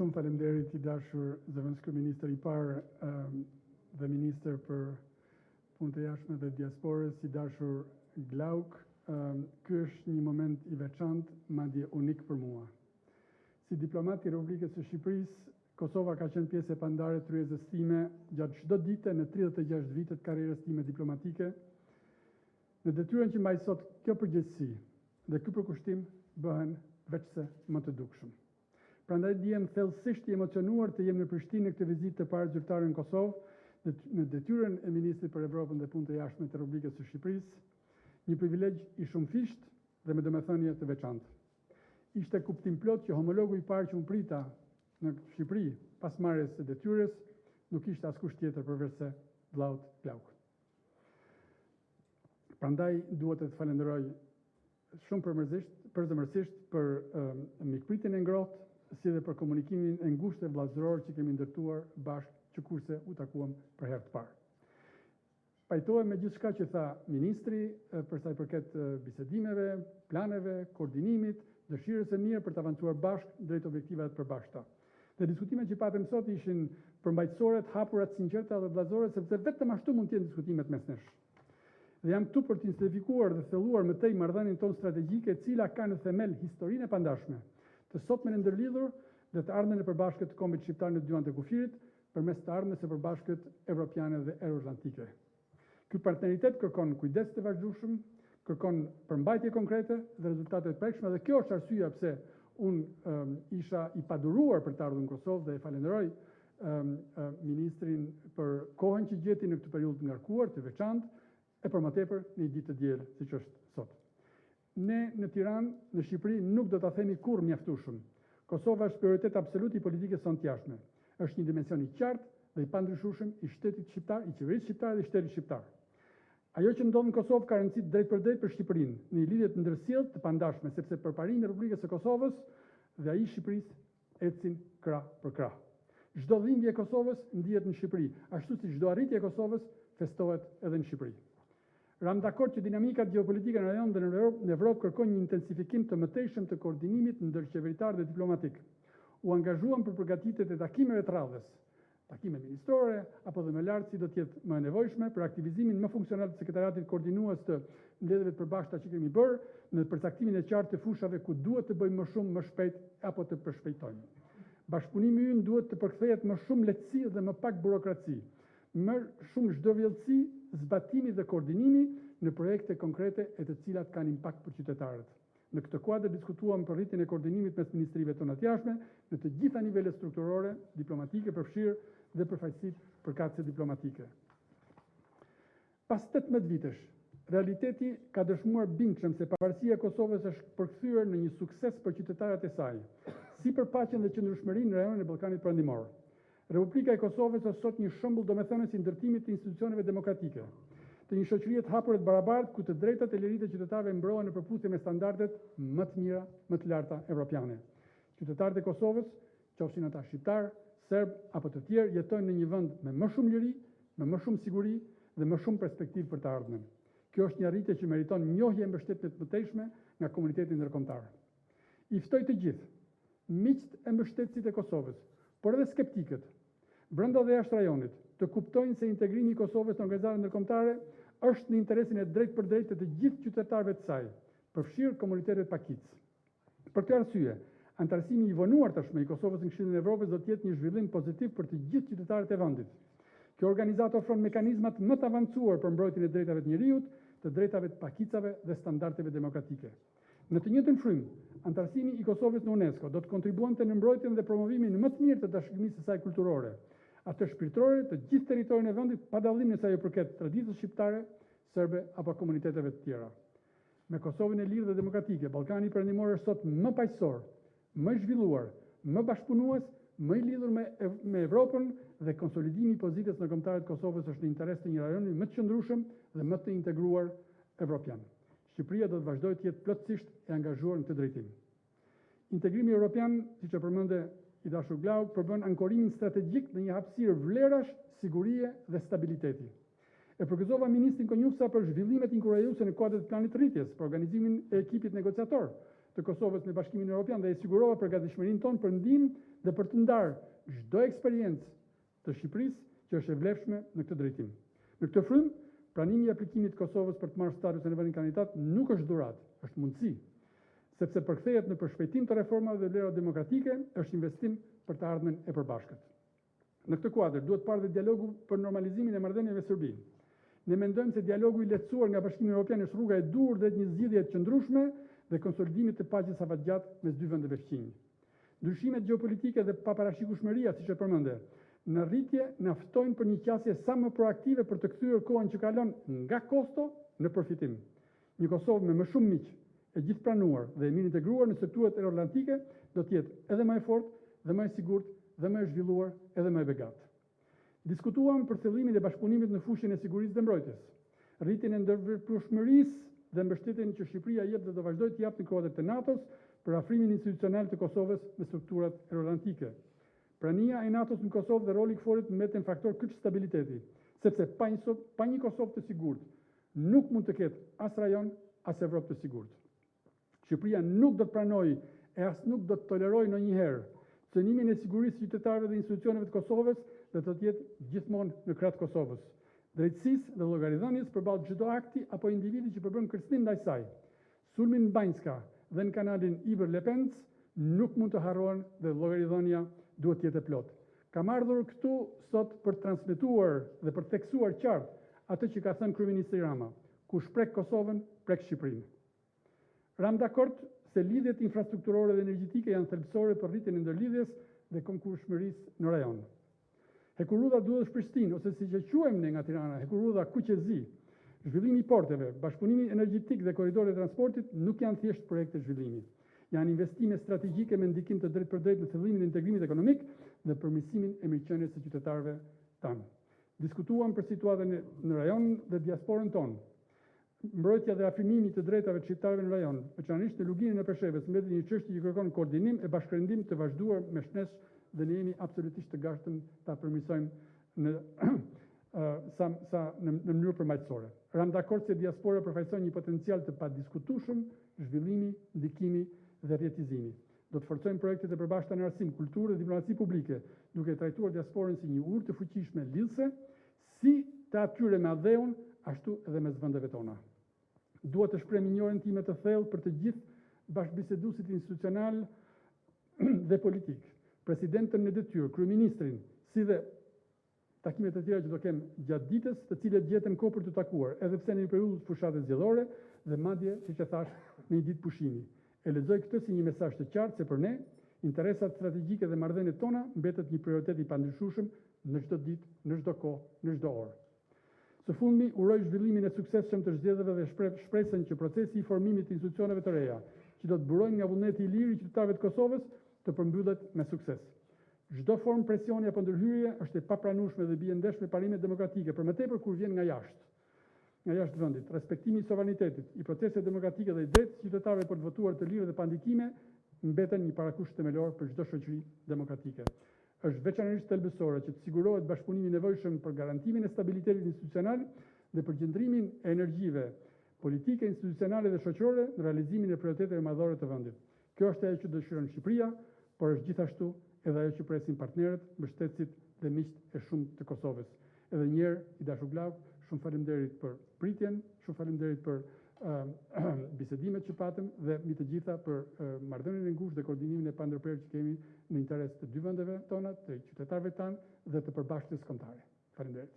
Shumë faleminderit i dashur zëvendës kryeministër i parë dhe ministër për punë të jashtme dhe diasporës, i dashur Glauk. Ky është një moment i veçantë, madje unik për mua. Si diplomat i Republikës së Shqipërisë, Kosova ka qenë pjesë e pandare të ryezës time gjatë çdo dite në 36 vitet karrierës time diplomatike. Në detyrën që mbaj sot, kjo përgjegjësi dhe ky përkushtim bëhen veçse më të dukshëm. Prandaj ndihem thellësisht i emocionuar të jem në Prishtinë në këtë vizitë të parë zyrtare në Kosovë në detyrën e ministrit për Evropën dhe punë të jashtme të Republikës së Shqipërisë, një privilegj i shumëfisht dhe me domethënie të veçantë. Ishte kuptim plot që homologu i parë që unë prita në Shqipëri pas marrjes së detyrës nuk ishte askush tjetër përveç se vllaut Glauk. Prandaj duhet të falenderoj shumë përzemërsisht për mikpritjen e ngrohtë, si dhe për komunikimin e ngushtë e vllazëror që kemi ndërtuar bashkë që kurse u takuam për herë të parë. Pajtohem me gjithçka që tha ministri për sa i përket bisedimeve, planeve, koordinimit, dëshirës së mirë për të avancuar bashkë drejt objektivave të përbashkëta. Dhe diskutimet që patëm sot ishin përmbajtësore, të hapura, të sinqerta dhe vllazore, sepse vetëm ashtu mund të jenë diskutimet mes nesh. Dhe jam këtu për të instifikuar dhe thelluar më tej marrëdhënien tonë strategjike, e cila ka në themel historinë e pandashme, të sotmen e ndërlidhur dhe të ardhmen e përbashkët të kombit shqiptar në dyanë të kufirit, përmes të ardhmes së përbashkët evropiane dhe euroatlantike. Ky partneritet kërkon kujdes të vazhdueshëm, kërkon përmbajtje konkrete dhe rezultate të prekshme, dhe kjo është arsyeja pse unë isha i paduruar për të ardhur në Kosovë dhe e falenderoj ministrin për kohën që gjeti në këtë periudhë të ngarkuar, të veçantë, e për më tepër në një ditë të diel siç është sot. Ne në Tiranë, në Shqipëri, nuk do ta themi kurrë mjaftueshëm. Kosova është prioritet absolut i politikës sonë të jashtme. Është një dimension i qartë dhe i pandryshueshëm i shtetit shqiptar, i qeverisë shqiptare dhe i shtetit shqiptar. Ajo që ndodh në Kosovë ka rëndësi drejt për drejt për Shqipërinë, në lidhje të ndërsjellë të pandashme, sepse përparimi i Republikës së Kosovës dhe ai i Shqipërisë ecin krah për krah. Çdo dhimbje e Kosovës ndihet në Shqipëri, ashtu si çdo arritje e Kosovës festohet edhe në Shqipëri. Ram dakord që dinamikat gjeopolitike në rajon dhe në Evropë kërkojnë një intensifikim të mëtejshëm të koordinimit ndërqeveritar dhe diplomatik. U angazhuam për përgatitjet e takimeve të radhës, takime ministrore, apo dhe më lartë si do të jetë më e nevojshme, për aktivizimin më funksional të sekretariatit koordinues të mbledhjeve të përbashkëta që kemi bërë, në përcaktimin e qartë të fushave ku duhet të bëjmë më shumë, më shpejt, apo të përshpejtojmë. Bashkëpunimi ynë duhet të përkthehet më shumë lehtësi dhe më pak burokraci, më shumë zhdërvjellësi, zbatimi dhe koordinimi në projekte konkrete e të cilat kanë impakt për qytetarët. Në këtë kuadër diskutuam për rritjen e koordinimit mes ministrive tona të jashtme në të gjitha nivelet strukturore, diplomatike, përfshirë dhe përfaqësitë përkatëse diplomatike. Pas 18 vitesh, realiteti ka dëshmuar bindshëm se pavarësia e Kosovës është përkthyer në një sukses për qytetarët e saj, si për paqen dhe qëndrueshmërinë në rajonin e Ballkanit Perëndimor. Republika e Kosovës është sot një shembull domethënës i ndërtimit të institucioneve demokratike, të një shoqërie të hapur e të barabartë ku të drejtat e liritë e qytetarëve mbrohen në përputhje me standardet më të mira, më të larta evropiane. Qytetarët e Kosovës, qofshin ata shqiptar, serb apo të tjerë, jetojnë në një vend me më shumë liri, me më shumë siguri dhe më shumë perspektivë për të ardhmen. Kjo është një arritje që meriton njohje e mbështetje të mëtejshme nga komuniteti ndërkombëtar. I ftoj të gjithë, miqtë e mbështetësit e Kosovës, por edhe skeptikët, brenda dhe jashtë rajonit, të kuptojnë se integrimi i Kosovës në organizatën ndërkombëtare është në interesin e drejt për drejt të gjithë qytetarëve të saj, përfshirë komunitetet pakicë. Për këtë arsye, antarësimi i vonuar tashmë i Kosovës në Këshillin e Evropës do të jetë një zhvillim pozitiv për të gjithë qytetarët e vendit. Kjo organizatë ofron mekanizmat më të avancuar për mbrojtjen e drejtave të njerëzit, të drejtave të pakicave dhe standardeve demokratike. Në të njëjtën frymë, antarësimi i Kosovës në UNESCO do të kontribuonte në mbrojtjen dhe promovimin më të mirë të dashamirësisë së saj kulturore, atë shpirtërore të gjithë territorin e vendit, pa dallim nëse ajo përket traditës shqiptare, serbe apo komuniteteve të tjera. Me Kosovën e lirë dhe demokratike, Ballkani Perëndimor është sot më paqësor, më i zhvilluar, më bashkëpunues, më i lidhur me Evropën, dhe konsolidimi i pozitës ndërkombëtare të Kosovës është në interes të një rajoni më të qëndrueshëm dhe më të integruar evropian. Shqipëria do të vazhdojë të jetë plotësisht e angazhuar në këtë drejtim. Integrimi evropian, siç e përmendë i dashur Glauk, përbën ankorimin strategjik në një hapësirë vlerash, sigurie dhe stabiliteti. E përgëzova ministrin Konjufsa për zhvillimet inkurajuese në kuadër të planit të rritjes, për organizimin e ekipit negociator të Kosovës në Bashkimin Evropian dhe e sigurova përgatishmërinë tonë për ndihmë dhe për të ndarë çdo eksperiencë të Shqipërisë që është e vlefshme në këtë drejtim. Në këtë frym, pranimi i aplikimit të Kosovës për të marrë statusin e vendit kandidat nuk është dhuratë, është mundësi, sepse përkthehet në përshpejtim të reformave dhe vlerave demokratike, është investim për të ardhmen e përbashkët. Në këtë kuadër duhet parë dhe dialogu për normalizimin e marrëdhënieve me Serbinë. Ne mendojmë se dialogu i lehtësuar nga Bashkimi Evropian është rruga e dur drejt një zgjidhje të qëndrueshme dhe konsolidimit të paqes afatgjatë mes dy vendeve fqinj. Ndryshimet gjeopolitike dhe paparashikueshmëria, siç e përmendë, në rritje na ftojnë për një qasje sa më proaktive për të kthyer kohën që kalon nga kosto në përfitim. Një Kosovë me më shumë miq, e gjithë pranuar dhe e mirë integruar në strukturat euroatlantike do të jetë edhe më e fortë dhe më e sigurt dhe më e zhvilluar edhe më e begatë. Diskutuam për thjellimin e bashkëpunimit në fushën e sigurisë dhe mbrojtjes, rritjen e ndërveprueshmërisë dhe mbështetjen që Shqipëria jep dhe do vazhdojë të japë në kuadër të NATO-s për afrimin institucional të Kosovës me strukturat euroatlantike. Prania e NATO-s në Kosovë dhe roli i KFOR-it mbeten faktor kyç stabiliteti, sepse pa një Kosovë të sigurt nuk mund të ketë as rajon as Evropë të sigurt. Shqipëria nuk do të pranojë e as nuk do të tolerojë ndonjëherë cënimin e sigurisë së qytetarëve dhe institucioneve të Kosovës dhe të jetë gjithmonë në krah të Kosovës, drejtësisë dhe llogaridhënies përballë çdo akti apo individi që përbën kërcënim ndaj saj. Sulmin në Banjska dhe në kanalin Iber-Lepenc nuk mund të harrohen dhe llogaridhënia duhet të jetë e plotë. Kam ardhur këtu sot për të transmetuar dhe për të theksuar qartë atë që ka thënë kryeministri Rama, kush prek Kosovën, prek Shqipërinë. Ram dakord se lidhjet infrastrukturore dhe energjetike janë thelbësore për rritjen e ndërlidhjes dhe konkurrshmërisë në rajon. Hekurudha Durrës-Prishtinë, ose siç e quajmë ne nga Tirana, Hekurudha Kuqezi, zhvillimi i porteve, bashkëpunimi energjetik dhe korridore transportit nuk janë thjesht projekte zhvillimi. Janë investime strategjike me ndikim të drejtë për drejtë në thjellimin e integrimit ekonomik dhe përmirësimin e mirëqenies së qytetarëve tanë. Diskutuam për situatën në rajon dhe diasporën tonë. Mbrojtja dhe afirmimi të drejtave të shqiptarëve në rajon, veçanërisht në luginën e Peshevës, mbetet një çështje që kërkon koordinim e bashkërendim të vazhduar me shnesh dhe ne jemi absolutisht të gatshëm ta përmirësojmë në mënyrë përmbajtësore. Ram dakord se diaspora përfaqëson një potencial të padiskutueshëm zhvillimi, ndikimi dhe rjetizimi. Do të forcojmë projektet e përbashkëta në arsim, kulturë dhe diplomaci publike, duke trajtuar diasporën si një urë të fuqishme lidhëse, si të atyre me adheun, ashtu edhe mes vendeve tona. Dua të shpreh minjoren time të thellë për të gjithë bashkëbiseduesit institucional dhe politik, presidentën në detyrë, kryeministrin, si dhe takimet e tjera që do kem gjatë ditës, të cilët gjeten kohë për të takuar, edhe pse në një periudhë fushatës zgjedhore dhe madje, siç e thash, në një ditë pushimi. E lexoj këtë si një mesazh të qartë se për ne, interesat strategjike dhe marrëdhëniet tona mbetet një prioritet i pandryshueshëm në çdo ditë, në çdo kohë, në çdo orë. Së fundmi, uroj zhvillimin e suksesshëm të zgjedhjeve dhe shpresën që procesi i formimit të institucioneve të reja, që do të burojnë nga vullneti i lirë i qytetarëve të Kosovës, të përmbyllet me sukses. Çdo formë presioni apo ndërhyrje është e papranueshme dhe bie ndesh me parimet demokratike, për më tepër kur vjen nga jashtë vendit. Respektimi i sovranitetit, i proceseve demokratike dhe i drejtës qytetarëve për të votuar të lirë dhe pa ndikime mbeten një parakusht themelor për çdo shoqëri demokratike. Është veçanërisht thelbësore që të sigurohet bashkëpunimi i nevojshëm për garantimin e stabilitetit institucional dhe për qëndrimin e energjive politike, institucionale dhe shoqërore në realizimin e prioriteteve madhore të vendit. Kjo është ajo që dëshiron Shqipëria, por është gjithashtu edhe ajo që presin partnerët, mbështetësit dhe miqtë e shumtë të Kosovës. Edhe një herë, i dashur vëllai, shumë faleminderit për pritjen, shumë faleminderit për bisedimet që patëm dhe mbi të gjitha për marrëdhënien e ngushtë dhe koordinimin e pandërprerë që kemi në interes të dy vendeve tona, të qytetarëve tanë dhe të përbashkëtës kombëtare. Faleminderit.